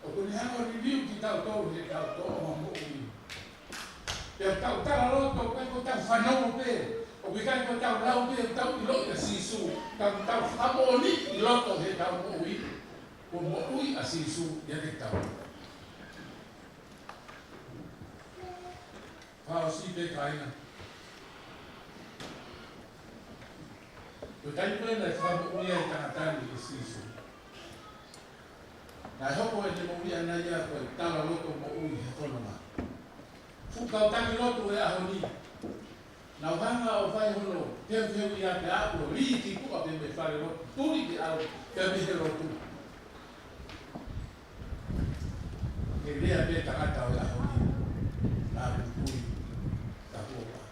O kuni hango ni liu ki tau tau he tau tau mo ui. Pea tau tala roto, kai ko tau whanau pe. O kai ko tau lau pe, tau i loto sisu. Tau whamoni i loto he tau mo ui. O mo ui a sisu ia te tau. Pao si pe kaina. O kai pena e whamu ui ai tangatani i sisu. Nai hoko e te mo ui ana ia koe tala roto mo ui he whanama. Fukau tangi lotu e ahoni. Nau hanga o vai hono, teu ia te ako, riki kua te me whare ro, turi te au, te me he rotu. Ke rea pe tangata o ia honi, nā kukui, ta kua.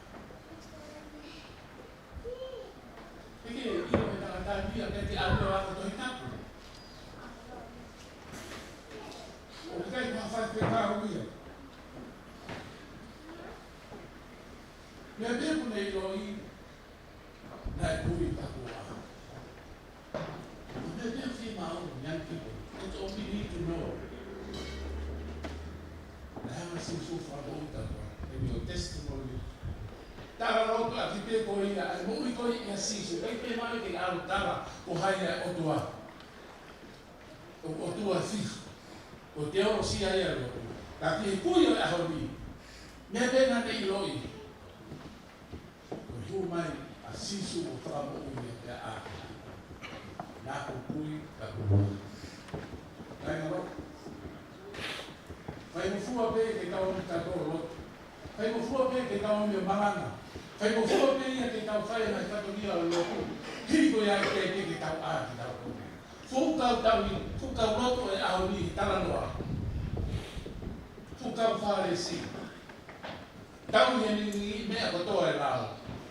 Ike, ino me tangata mia, ke te au leo ako toi tapu. O kai kua whai pe kāhu ia. Mea mea kuna i roi, nai kuri taku aha. Mea mea whi mao, young people, it's all we need to know. Na hanga sisu whabo taku, maybe your testimony. Tara roto a ki pe ko ia, ai mo i ko i sisu, ei pe mai ke aru tara, ko haina otua. O otua fifu, o te oro sia ia roto. Ka ki pui o ahoni, mea pena te i roi. Mai a sisu o whamo ui te a nā kukui ka kukui. Kai ngaro. Kai mo fua pe ke tau mi tātou roto. Kai mo fua pe ke tau mi malanga. Kai mo fua pe ia ke tau whai mai tātou nia o loko. Hiko ia ke tau a ki tau kukui. Fukau tau ni, fukau roto e au ni taranoa. Fukau whare si. Tau ni mea kotoa e rao.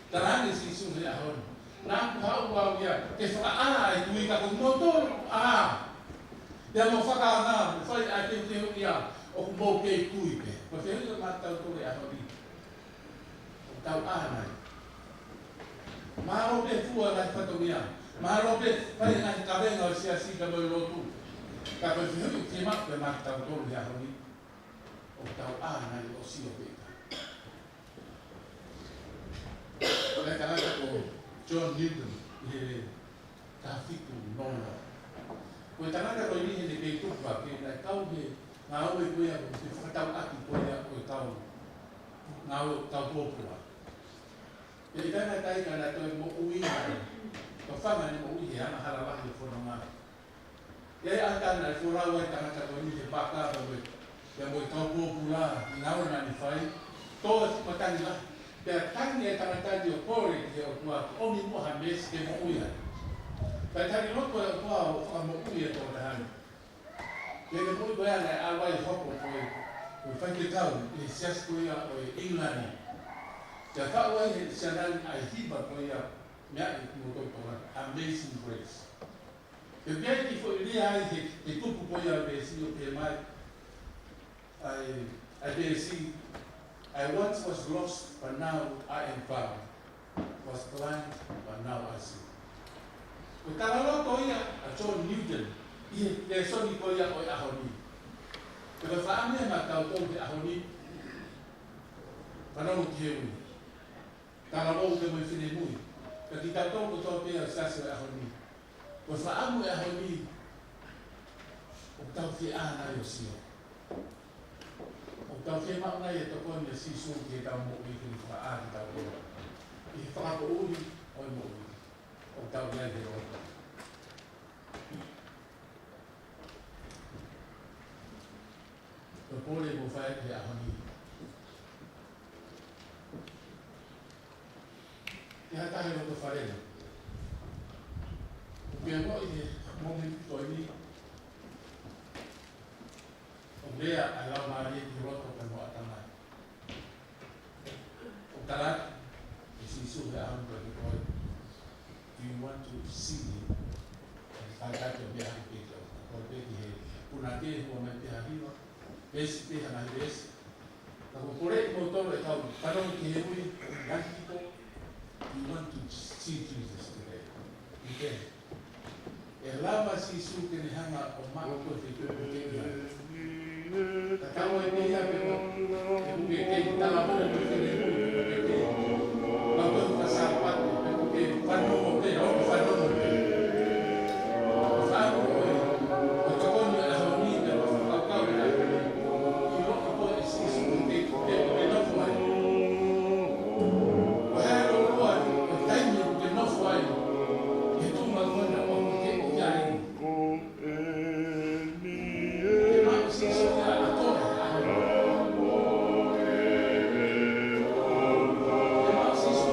Tarani si suhe ahon. Nā kuhau wau ia, ke whakaana e tui ka kumotor, Ia mo whakaana, whai a te teo ia, o kumou kei tui pe. Ma whehunga mātau tore ahoni. O tau ānai. Māro pe fua nai whatau ia. Māro pe whai nai kawenga o sia sika moi rotu. Ka koe whehunga ke mak pe mātau tore ahoni. O tau ānai o sio pe. Oleh karena ko John Newton he tafiku nono. Ko karena ko ini he ke tupa ke na kau he ngau e ko ya ko te whakatau aki ko ya ko tau ngau tau popua. E kana tai kana to mo ui mai. Ko fama ni mo ui he ana hala wahi fo na. E ata na fo rawa kana ko ni he baka ko ya mo tau popula ngau na ni fai. To patani la Pea tangi e tangatani o kore ki o kua omi moha mesi ke mo uia. Pea tangi loko e o kua o whaka mo uia tō tahani. Pea ke mui koe ana e awai hoko koe whaite kau e sias koe ia o e Englani. Pea whauai he sianani ai hiba koe ia mea e kumo tō tōra. Amazing Grace. Pea pia ki fo i ria ai he tupu koe ia pe si o pe mai. Ai pe si I once was lost, but now I am found. Was blind, but now I see. O taralo ko ia a John Newton, i te soni ko ia o ahoni. Pero whaamea ma tau tau te ahoni, whanau ki heui. Taralo te moi whine mui. Ka ki tau tau ko tau pia sasi o ahoni. O whaamu e ahoni, o tau ki ānai o sio. Tau ke mauna e toko ni si su ke tau mo i ki wha ki tau ora. I whakako uri o i mo uri. O tau nei he roto. O pole mo whae te ahoni. Te hatahe roto wharena. O pia mo i he momi toi ni. Lea a lau maria ki roto ka moa tamai. O tarat, e si suhe a hanga ki koi. Do you want to see him? Whakato mea ki pito. Koi peki he puna te hua mai te hahiwa. Besi te hana hi besi. Ka ko kore i motoro e tau. Whanau ki he hui, yanki kito. Do you want to see Jesus today? You can. E lava si su ke ni hanga o mako koe whitu o te ia. Kakao e te ia peko, e kuke te tala mora me whine kuke te. Mako e whasapate, e kuke whanongo te, o ke whanongo te. O whanongo koe, o kakoni a hauni te o whakakau e ahoni. I roki koe e sisu te nofo ai. O hea roa, o taimi te nofo ai. E tunga ngona o kuke o iai. Te mako sisu te a tore. Te mako sisu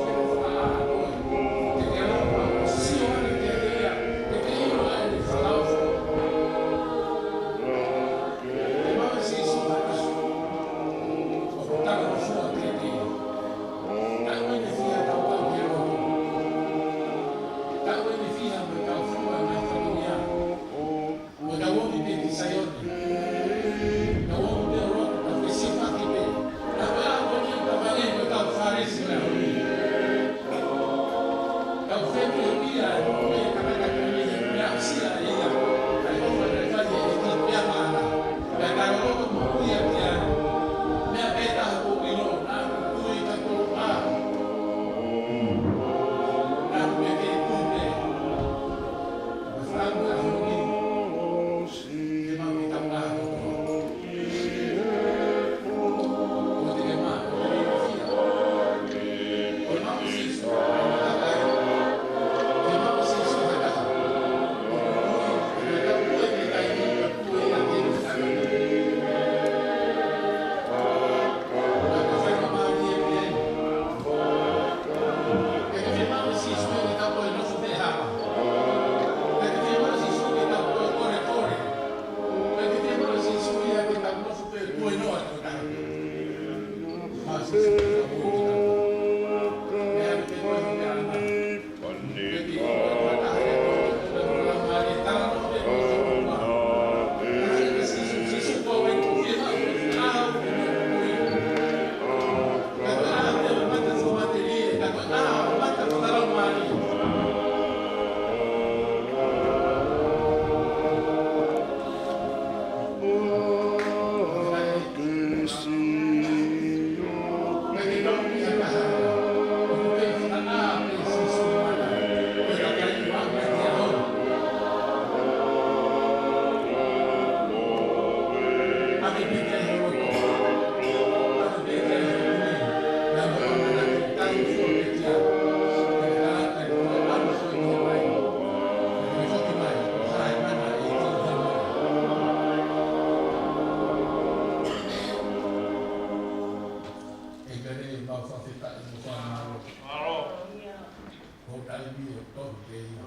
to ke ia.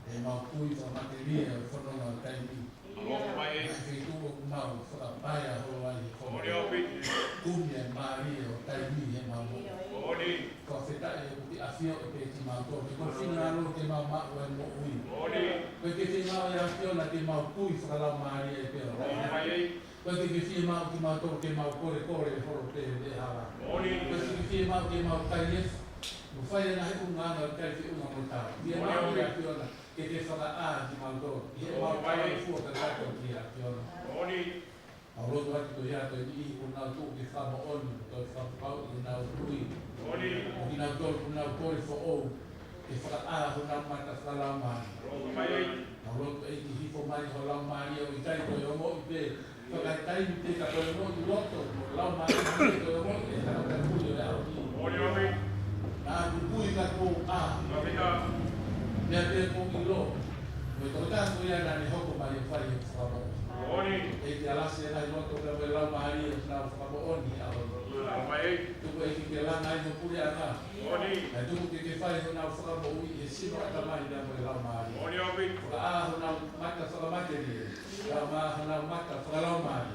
E mau kui fa materia o fono na taimi. Ai fe tu o mau fa paia ho ai ko. Kumia Maria o taimi e mau. Ko feta e ti afio e pe ti mau to. Ko fina lo ke mau ma o mo ui. Ko ke te mau ia afio na ke mau kui fa la Maria e pe. Ko ke fi mau ki mau to ke mau kore kore ho te de hala. Ko ke fi mau ke mau kai no fai na he unga na kai fi unga mo ta. Ia mau ia afio na que te fala di maldo e mau vai fu per la contia pione allo do ati ya to di una tu che fa mo on to fa pau di na lui di na to una poi fo o che fa una mata sala ma allo e di fo mai ho la mari o i tai to mo te fa ka tai te ka to mo di lotto la mari to mo e la per pulio la na du pui ka ko ya te ko ilo me toca ko ya na ni hoko mai fai fa mo e te ala se na no to pe la mari na fa mo oni a tu ko e ke la na no puri ana e tu ko ke fai na fa mo u e si no ta mai da mo la mari na mata fa ma te ni la ma na mata fa la mari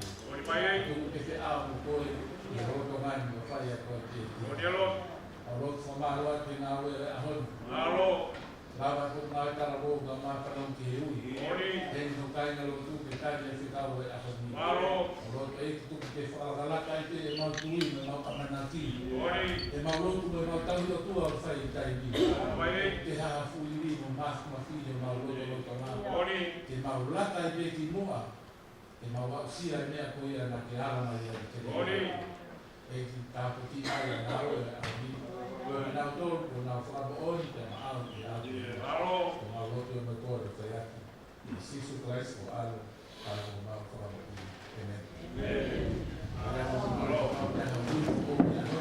tu ko ke a mo ko e ro to mai mo fai ko te alo fa ma lo te na we a hon lava ko na kara bo ga ma ka non ke ui den no kai na lo tu ke ta je fita o a ko ni lo e tu ke fa la kai te ma tu ni ma ka na ti e ma lo tu ma ta lo tu a fa i tai ni ke ha fu ni mo ma fi ma lo to ma ke ma la kai te ki mo a ke ma wa si a ne ko ia na ke ala ma ia ke e ki ta ko ti ai na lo a ni na to na fa bo o te ma a ma lo to me ko te ya si su Cristo al ma fa bo te ne ara mo lo na mu ko ya no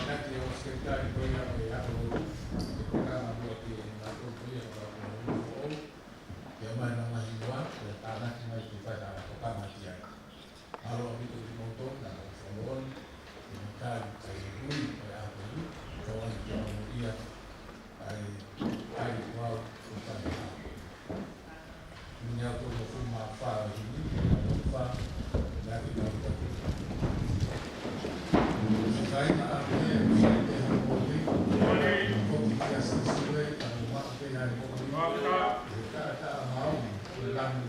na ke o se ta ni ko ya ya lo ko ka ma lo ti na to ko ya ba mo ya ma na ma hiwa ta na ki mai ki fa da ko ka ma ti ai alo mi to mo to na fa bo ni ka te ui ya ia ai qual minha toda uma fala de mim uma fala da vida da sai na arte sai de um pouco que essa história é uma pena de pouco tá mal lá no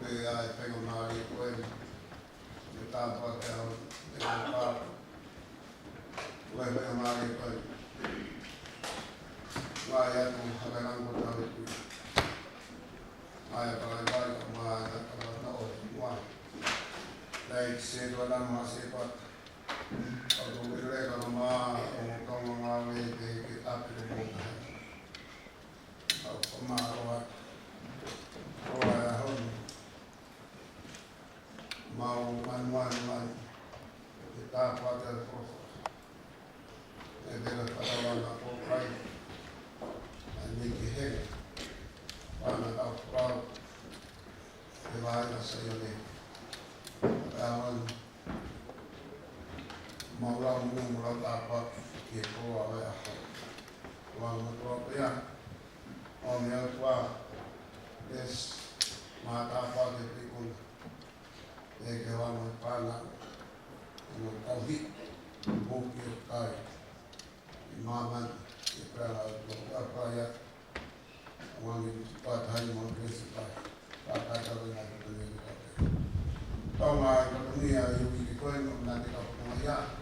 que ai pego mari ko e tapa te au e pa ko e pego mari ko wa ya ko hagaran ko ta ku ai pa ai ko ma ta na o wa dai se do la ma se pa o do re ka ma o ka ma me ke ta ku mo o ma ro mau manual kita pada proses adalah pada waktu kai ini keheng pada awal lewat saya ni awal maulah apa kita awal awal berapa orang yang tua des mata apa dipikul que vamos para no tauhid bukit kai imaman para apa ya orang cepat hari mungkin cepat kata dengan dunia tahu nggak dunia yang kita nanti kalau